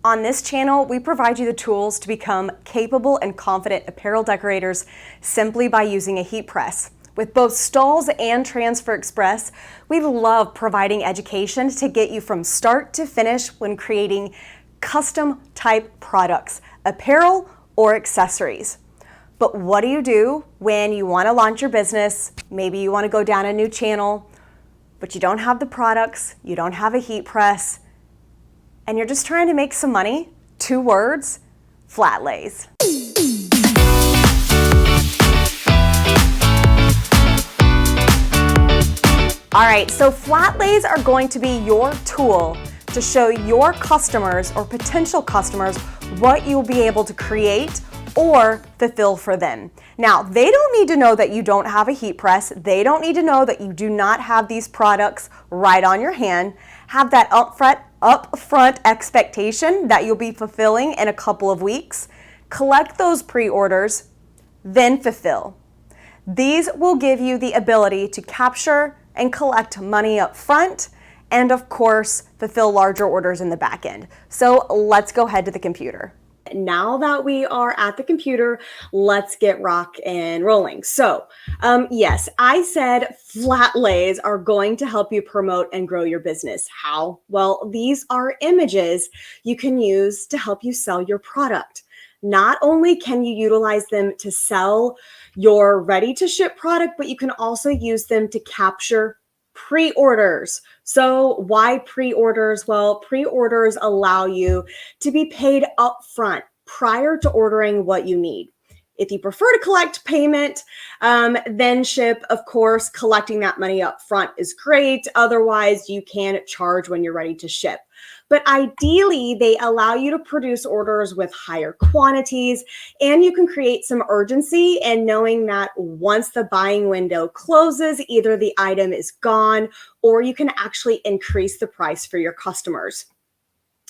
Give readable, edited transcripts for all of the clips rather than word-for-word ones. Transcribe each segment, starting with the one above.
On this channel, we provide you the tools to become capable and confident apparel decorators simply by using a heat press. With both Stahls and Transfer Express, we love providing education to get you from start to finish when creating custom type products, apparel or accessories. But what do you do when you want to launch your business? Maybe you want to go down a new channel, but you don't have the products, you don't have a heat press, and you're just trying to make some money? 2 words, flatlays. All right, so flatlays are going to be your tool to show your customers or potential customers what you'll be able to create or fulfill for them. Now, they don't need to know that you don't have a heat press. They don't need to know that you do not have these products right on your hand. Have that upfront expectation that you'll be fulfilling in a couple of weeks. Collect those pre-orders, then fulfill. These will give you the ability to capture and collect money up front and, of course, fulfill larger orders in the back end. So let's go head to the computer. Now that we are at the computer, let's get rock and rolling. So yes, I said flatlays are going to help you promote and grow your business. How? Well, these are images you can use to help you sell your product. Not only can you utilize them to sell your ready to ship product, but you can also use them to capture pre-orders. So why pre-orders? Well, pre-orders allow you to be paid upfront prior to ordering what you need. If you prefer to collect payment, then ship, of course, collecting that money up front is great. Otherwise, you can charge when you're ready to ship. But ideally, they allow you to produce orders with higher quantities, and you can create some urgency in knowing that once the buying window closes, either the item is gone or you can actually increase the price for your customers.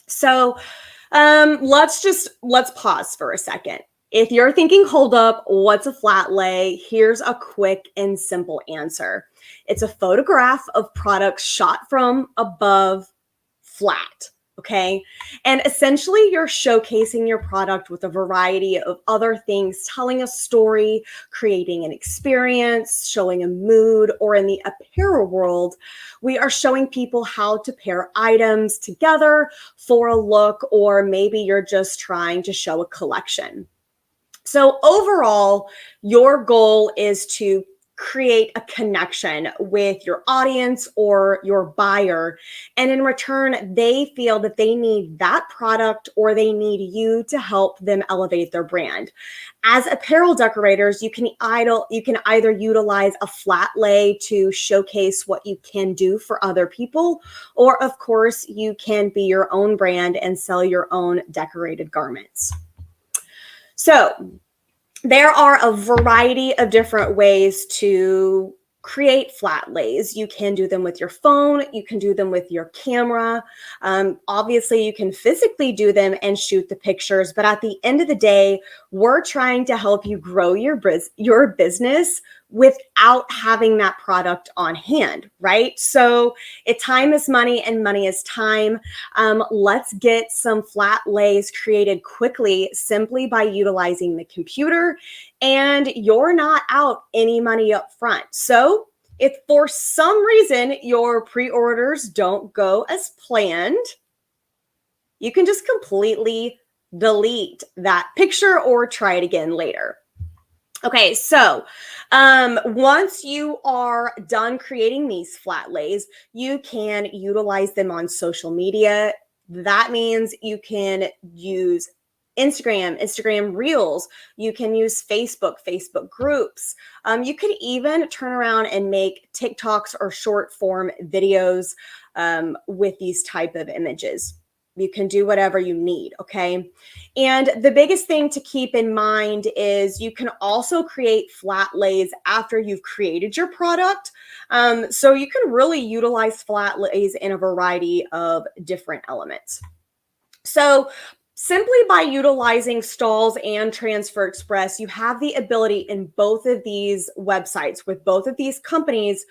So let's pause for a second. If you're thinking, hold up, what's a flat lay? Here's a quick and simple answer. It's a photograph of products shot from above flat, okay? And essentially you're showcasing your product with a variety of other things, telling a story, creating an experience, showing a mood, or in the apparel world, we are showing people how to pair items together for a look, or maybe you're just trying to show a collection. So overall, your goal is to create a connection with your audience or your buyer. And in return, they feel that they need that product or they need you to help them elevate their brand. As apparel decorators, you can either utilize a flat lay to showcase what you can do for other people, or of course, you can be your own brand and sell your own decorated garments. So there are a variety of different ways to create flat lays. You can do them with your phone. You can do them with your camera. Obviously, you can physically do them and shoot the pictures. But at the end of the day, we're trying to help you grow your business without having that product on hand, right? So time is money and money is time. Let's get some flat lays created quickly simply by utilizing the computer, and you're not out any money up front. So if for some reason your pre-orders don't go as planned, you can just completely delete that picture or try it again later. Okay, so once you are done creating these flat lays, you can utilize them on social media. That means you can use Instagram Reels. You can use Facebook groups. You could even turn around and make TikToks or short form videos with these type of images. You can do whatever you need, okay? And the biggest thing to keep in mind is you can also create flat lays after you've created your product. So you can really utilize flat lays in a variety of different elements. So simply by utilizing Stahls and Transfer Express, you have the ability in both of these websites with both of these companies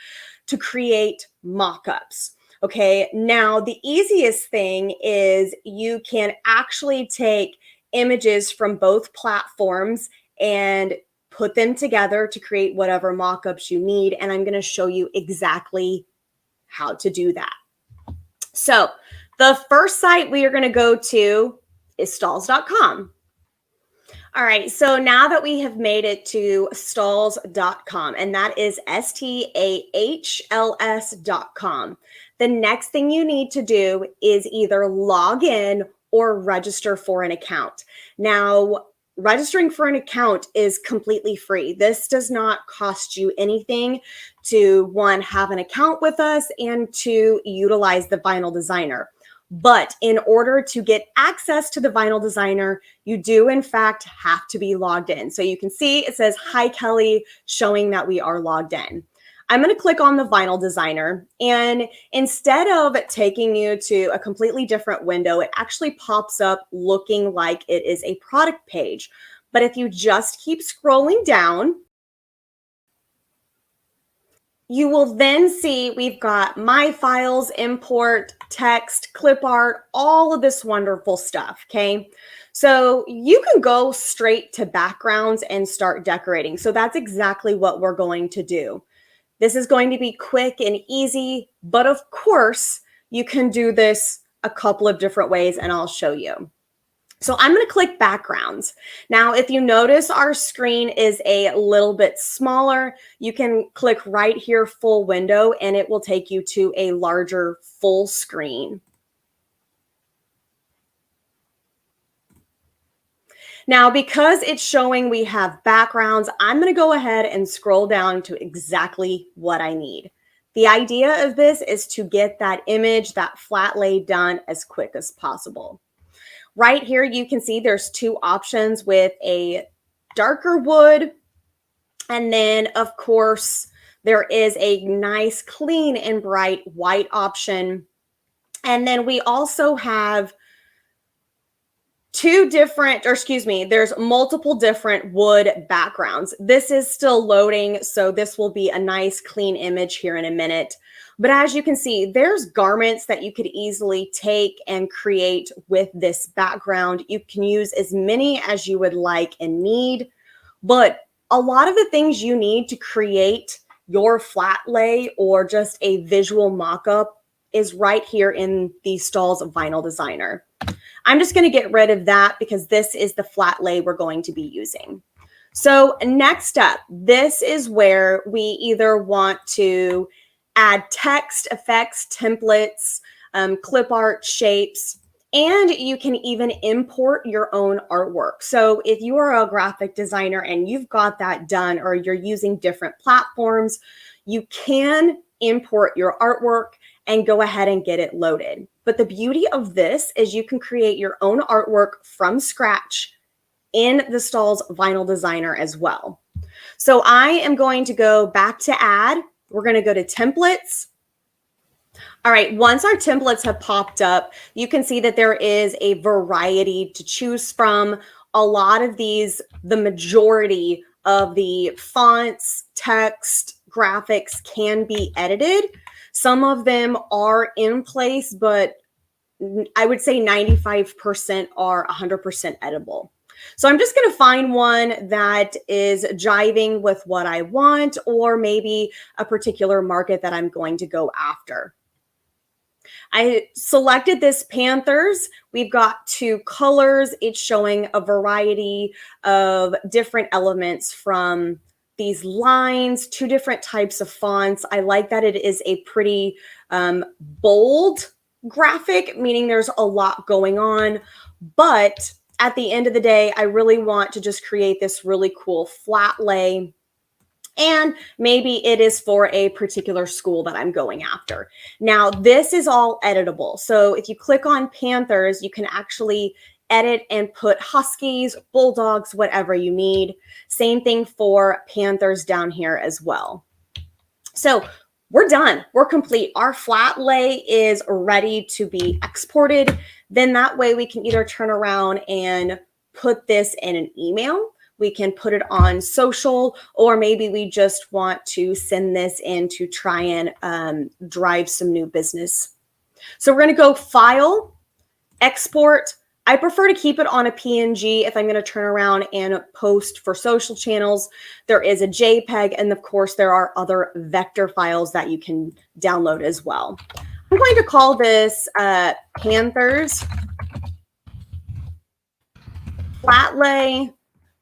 to create mockups. Okay, now the easiest thing is you can actually take images from both platforms and put them together to create whatever mockups you need. And I'm going to show you exactly how to do that. So the first site we are going to go to is Stahls.com. All right, so now that we have made it to Stahls.com, and that is Stahls.com, the next thing you need to do is either log in or register for an account. Now, registering for an account is completely free. This does not cost you anything to, one, have an account with us, and two, utilize the Vinyl Designer. But in order to get access to the Vinyl Designer, you do in fact have to be logged in. So you can see it says, "Hi Kelly," showing that we are logged in. I'm going to click on the Vinyl Designer, and instead of taking you to a completely different window, it actually pops up looking like it is a product page. But if you just keep scrolling down, you will then see we've got My Files, Import, Text, Clip Art, all of this wonderful stuff, okay? So you can go straight to backgrounds and start decorating. So that's exactly what we're going to do. This is going to be quick and easy, but of course, you can do this a couple of different ways, and I'll show you. So I'm going to click backgrounds. Now, if you notice our screen is a little bit smaller, you can click right here, full window, and it will take you to a larger full screen. Now, because it's showing we have backgrounds, I'm going to go ahead and scroll down to exactly what I need. The idea of this is to get that image, that flat lay done as quick as possible. Right here, you can see there's two options with a darker wood. And then, of course, there is a nice, clean, and bright white option. And then we also have there's multiple different wood backgrounds. This is still loading, so this will be a nice, clean image here in a minute. But as you can see, there's garments that you could easily take and create with this background. You can use as many as you would like and need, but a lot of the things you need to create your flat lay or just a visual mock-up is right here in the Stahls Vinyl Designer. I'm just going to get rid of that because this is the flat lay we're going to be using. So next up, this is where we either want to add text, effects, templates, clip art, shapes, and you can even import your own artwork. So if you are a graphic designer and you've got that done, or you're using different platforms, you can import your artwork and go ahead and get it loaded. But the beauty of this is you can create your own artwork from scratch in the Stahls Vinyl Designer as well. So I am going to go back to add. We're going to go to templates. All right, once our templates have popped up, you can see that there is a variety to choose from. A lot of these, the majority of the fonts, text, graphics can be edited. Some of them are in place, but I would say 95% are 100% editable. So I'm just going to find one that is jiving with what I want, or maybe a particular market that I'm going to go after. I selected this Panthers. We've got two colors. It's showing a variety of different elements from these lines, two different types of fonts. I like that it is a pretty bold graphic, meaning there's a lot going on. But at the end of the day, I really want to just create this really cool flat lay. And maybe it is for a particular school that I'm going after. Now, this is all editable. So if you click on Panthers, you can actually edit and put Huskies, Bulldogs, whatever you need. Same thing for Panthers down here as well. So we're done. We're complete. Our flat lay is ready to be exported. Then that way we can either turn around and put this in an email. We can put it on social, or maybe we just want to send this in to try and drive some new business. So we're going to go File, Export. I prefer to keep it on a PNG if I'm going to turn around and post for social channels. There is a JPEG, and of course there are other vector files that you can download as well. I'm going to call this Panthers Flatlay.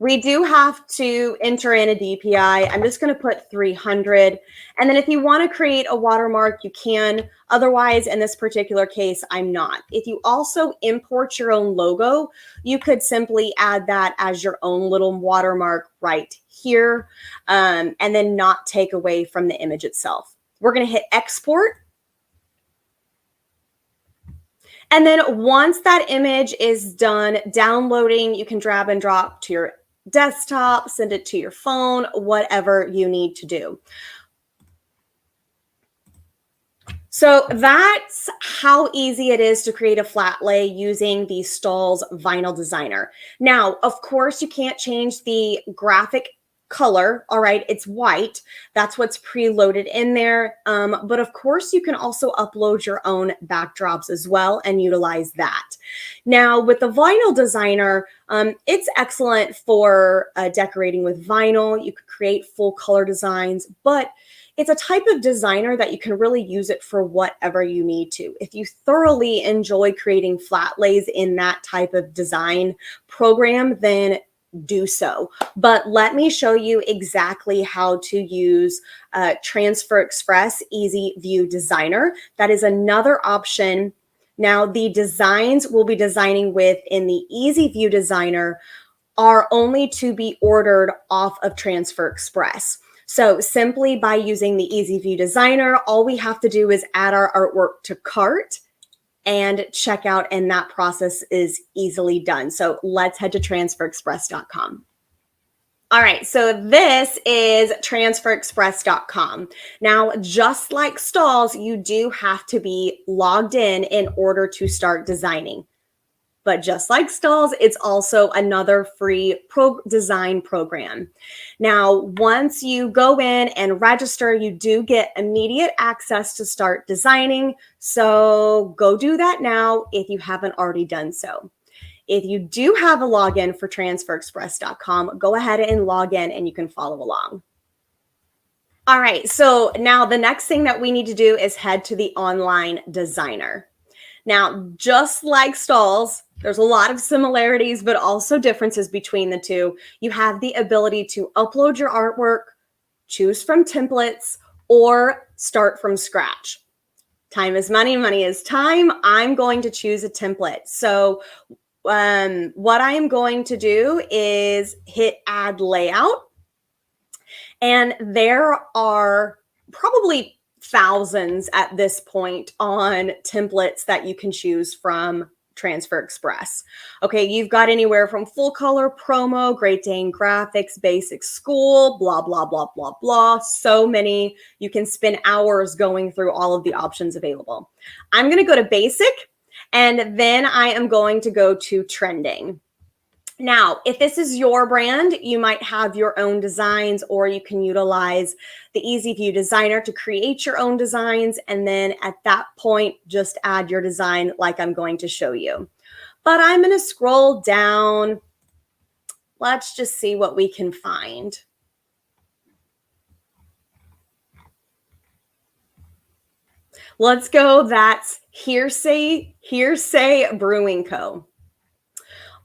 We do have to enter in a DPI. I'm just going to put 300. And then if you want to create a watermark, you can. Otherwise, in this particular case, I'm not. If you also import your own logo, you could simply add that as your own little watermark right here, and then not take away from the image itself. We're going to hit export. And then once that image is done downloading, you can drag and drop to your desktop, send it to your phone, whatever you need to do. So that's how easy it is to create a flat lay using the Stahls Vinyl Designer. Now, of course, you can't change the graphic color. All right, it's white. That's what's preloaded in there. But of course, you can also upload your own backdrops as well and utilize that. Now, with the Vinyl Designer, it's excellent for decorating with vinyl. You could create full color designs, but it's a type of designer that you can really use it for whatever you need to. If you thoroughly enjoy creating flat lays in that type of design program, then do so. But let me show you exactly how to use Transfer Express Easy View Designer. That is another option. Now, the designs we'll be designing with in the Easy View Designer are only to be ordered off of Transfer Express. So simply by using the Easy View Designer, all we have to do is add our artwork to cart and checkout, and that process is easily done. So let's head to transferexpress.com. All right, so this is transferexpress.com. Now, just like Stahls, you do have to be logged in order to start designing. But just like Stahls, it's also another free design program. Now, once you go in and register, you do get immediate access to start designing. So go do that now if you haven't already done so. If you do have a login for transferexpress.com, go ahead and log in and you can follow along. All right, so now the next thing that we need to do is head to the online designer. Now, just like Stahls, there's a lot of similarities, but also differences between the two. You have the ability to upload your artwork, choose from templates, or start from scratch. Time is money, money is time. I'm going to choose a template. So what I am going to do is hit Add Layout. And there are probably thousands at this point on templates that you can choose from Transfer Express. Okay, you've got anywhere from full color, promo, Great Dane graphics, basic school, blah, blah, blah, blah, blah. So many. You can spend hours going through all of the options available. I'm going to go to basic, and then I am going to go to trending. Now, if this is your brand, you might have your own designs, or you can utilize the Easy View Designer to create your own designs. And then at that point, just add your design like I'm going to show you. But I'm going to scroll down. Let's just see what we can find. Let's go. That's Hearsay Brewing Co.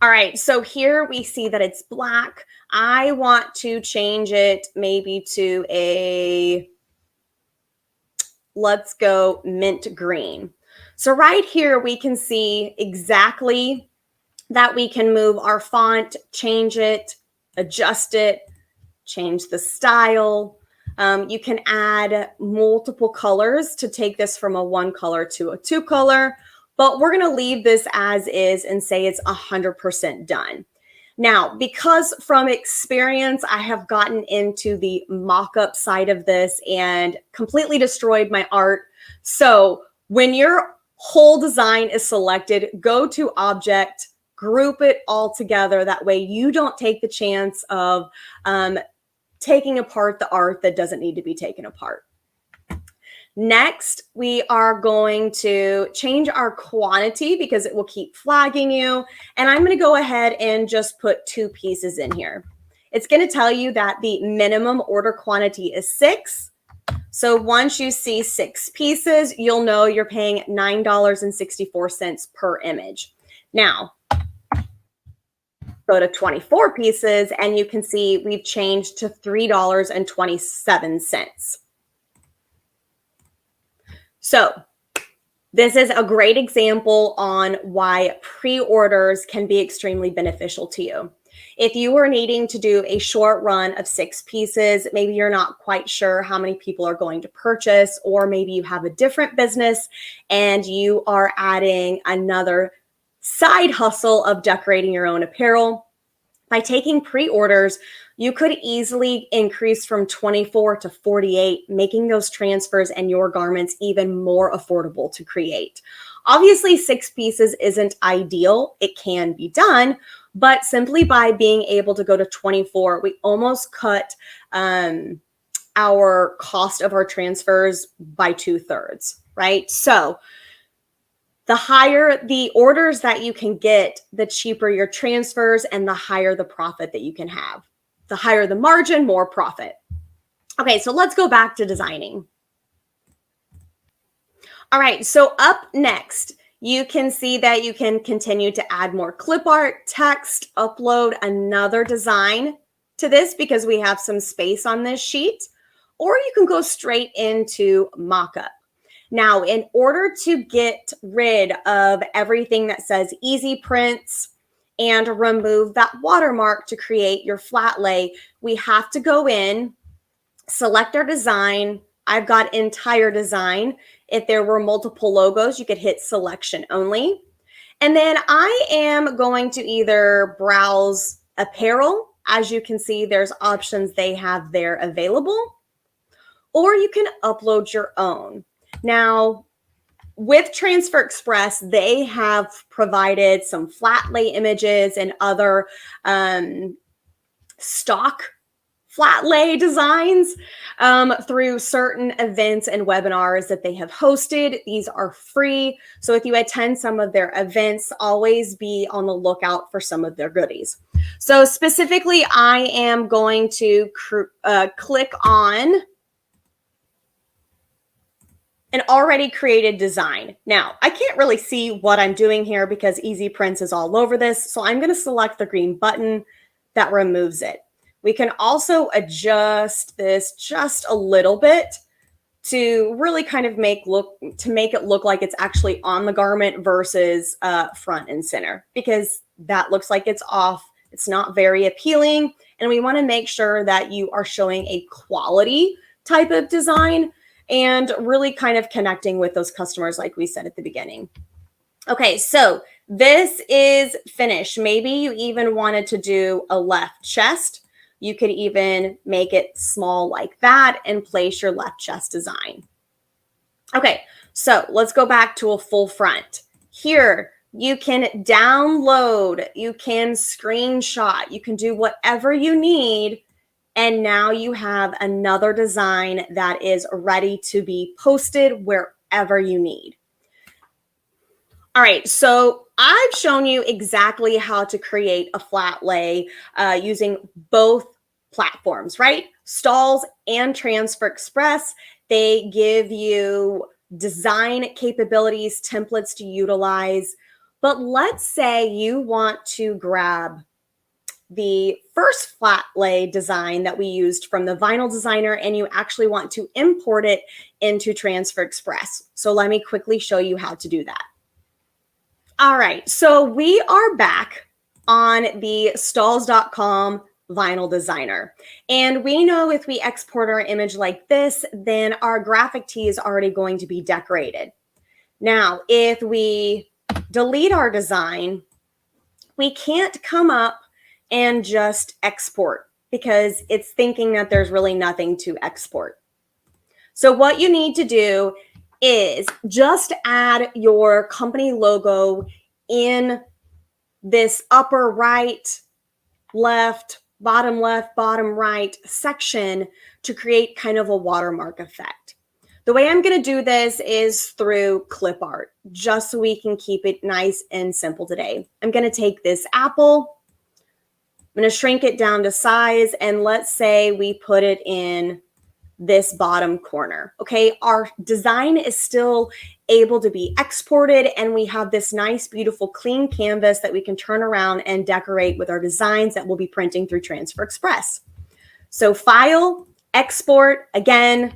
All right, so here we see that it's black. I want to change it maybe to a, let's go mint green. So right here we can see exactly that we can move our font, change it, adjust it, change the style. You can add multiple colors to take this from a 1 color to a 2 color. But we're going to leave this as is and say it's 100% done. Now, because from experience, I have gotten into the mock-up side of this and completely destroyed my art. So when your whole design is selected, go to Object, group it all together. That way you don't take the chance of taking apart the art that doesn't need to be taken apart. Next, we are going to change our quantity because it will keep flagging you. And I'm going to go ahead and just put 2 pieces in here. It's going to tell you that the minimum order quantity is 6. So once you see 6 pieces, you'll know you're paying $9.64 per image. Now, go to 24 pieces and you can see we've changed to $3.27. So this is a great example on why pre-orders can be extremely beneficial to you. If you are needing to do a short run of 6 pieces, maybe you're not quite sure how many people are going to purchase, or maybe you have a different business and you are adding another side hustle of decorating your own apparel. By taking pre-orders, you could easily increase from 24 to 48, making those transfers and your garments even more affordable to create. Obviously, 6 pieces isn't ideal. It can be done, but simply by being able to go to 24, we almost cut our cost of our transfers by 2/3, right? So the higher the orders that you can get, the cheaper your transfers and the higher the profit that you can have. The higher the margin, more profit. Okay, so let's go back to designing. All right, so up next, you can see that you can continue to add more clip art, text, upload another design to this because we have some space on this sheet, or you can go straight into mockup. Now, in order to get rid of everything that says easy prints and remove that watermark to create your flat lay, we have to go in, select our design. I've got entire design. If there were multiple logos, you could hit selection only. And then I am going to either browse apparel. As you can see, there's options they have there available, or you can upload your own. Now, with Transfer Express, they have provided some flat lay images and other stock flat lay designs through certain events and webinars that they have hosted. These are free. So if you attend some of their events, always be on the lookout for some of their goodies. So specifically, I am going to click on an already created design. Now, I can't really see what I'm doing here because Easy Prints is all over this. So I'm going to select the green button that removes it. We can also adjust this just a little bit to really kind of make it look like it's actually on the garment versus front and center, because that looks like it's off. It's not very appealing. And we want to make sure that you are showing a quality type of design and really kind of connecting with those customers like we said at the beginning. Okay, so this is finished. Maybe you even wanted to do a left chest. You could even make it small like that and place your left chest design. Okay, so let's go back to a full front. Here, you can download, you can screenshot, you can do whatever you need. And now you have another design that is ready to be posted wherever you need. All right, so I've shown you exactly how to create a flat lay using both platforms, right? Stahls and Transfer Express. They give you design capabilities, templates to utilize. But let's say you want to grab the first flat lay design that we used from the vinyl designer and you actually want to import it into Transfer Express. So let me quickly show you how to do that. All right, so we are back on the Stahls.com vinyl designer. And we know if we export our image like this, then our graphic tee is already going to be decorated. Now, if we delete our design, we can't come up and just export because it's thinking that there's really nothing to export. So what you need to do is just add your company logo in this upper right, left, bottom right section to create kind of a watermark effect. The way I'm going to do this is through clip art, just so we can keep it nice and simple today. I'm going to take this apple, I'm going to shrink it down to size, and let's say we put it in this bottom corner. Okay, our design is still able to be exported, and we have this nice, beautiful, clean canvas that we can turn around and decorate with our designs that we'll be printing through Transfer Express. So File, Export, again,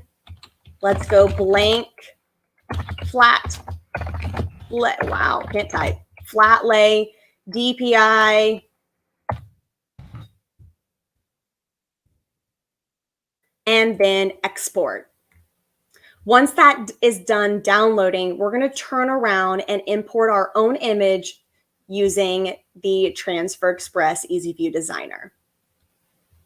let's go blank, flat, wow, can't type, flatlay, DPI, and then export. Once that is done downloading, we're going to turn around and import our own image using the Transfer Express Easy View Designer.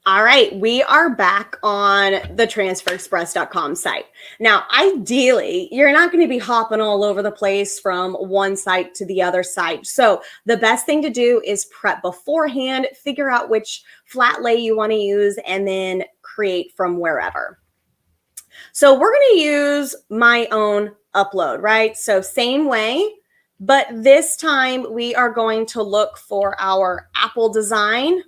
All right, we are back on the transferexpress.com site. Now, ideally, you're not going to be hopping all over the place from one site to the other site. So the best thing to do is prep beforehand, figure out which flat lay you want to use, and then create from wherever. So we're going to use my own upload, right? So same way, but this time we are going to look for our Apple design,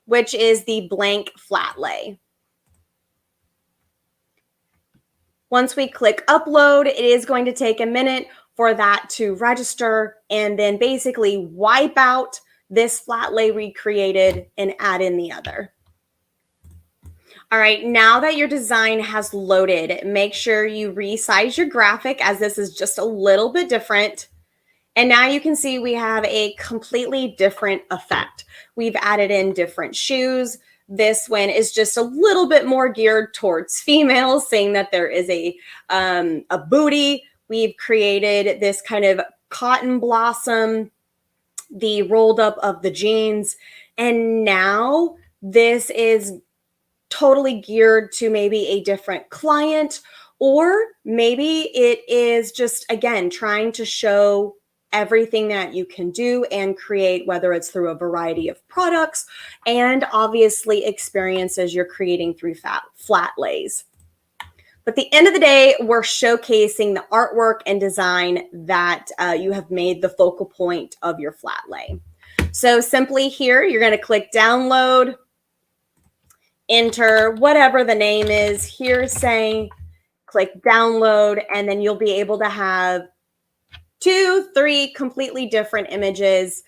which is the blank flat lay. Once we click upload, it is going to take a minute for that to register and then basically wipe out this flat lay we created and add in the other. All right, now that your design has loaded, make sure you resize your graphic, as this is just a little bit different. And now you can see we have a completely different effect. We've added in different shoes. This one is just a little bit more geared towards females, saying that there is a booty. We've created this kind of cotton blossom, the rolled up of the jeans. And now this is totally geared to maybe a different client, or maybe it is just, again, trying to show everything that you can do and create, whether it's through a variety of products and obviously experiences you're creating through flat lays. But at the end of the day, we're showcasing the artwork and design that you have made the focal point of your flat lay. So simply here, you're going to click download, enter whatever the name is, hearsay, click download, and then you'll be able to have 2, 3 completely different images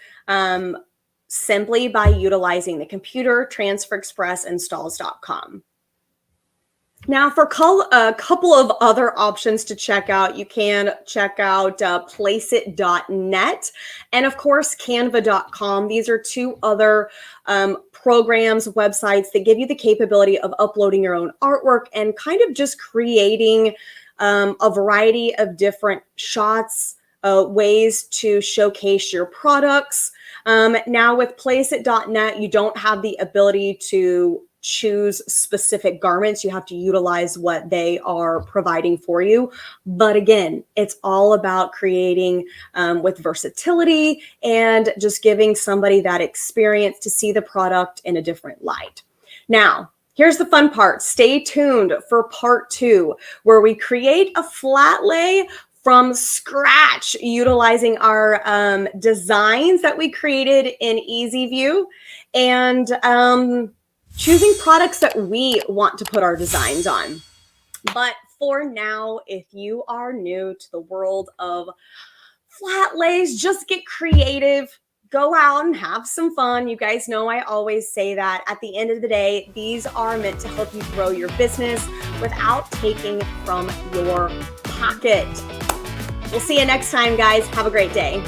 simply by utilizing the computer, Transfer Express, and Stahls.com. Now, for a couple of other options to check out, you can check out placeit.net and, of course, canva.com. These are 2 other programs, websites that give you the capability of uploading your own artwork and kind of just creating a variety of different shots, ways to showcase your products. Now with placeit.net, you don't have the ability to choose specific garments. You have to utilize what they are providing for you. But again, it's all about creating with versatility and just giving somebody that experience to see the product in a different light. Now, here's the fun part. Stay tuned for part 2, where we create a flat lay from scratch, utilizing our designs that we created in Easy View and choosing products that we want to put our designs on. But for now, if you are new to the world of flat lays, just get creative. Go out and have some fun. You guys know I always say that. At the end of the day, these are meant to help you grow your business without taking from your pocket. We'll see you next time, guys. Have a great day.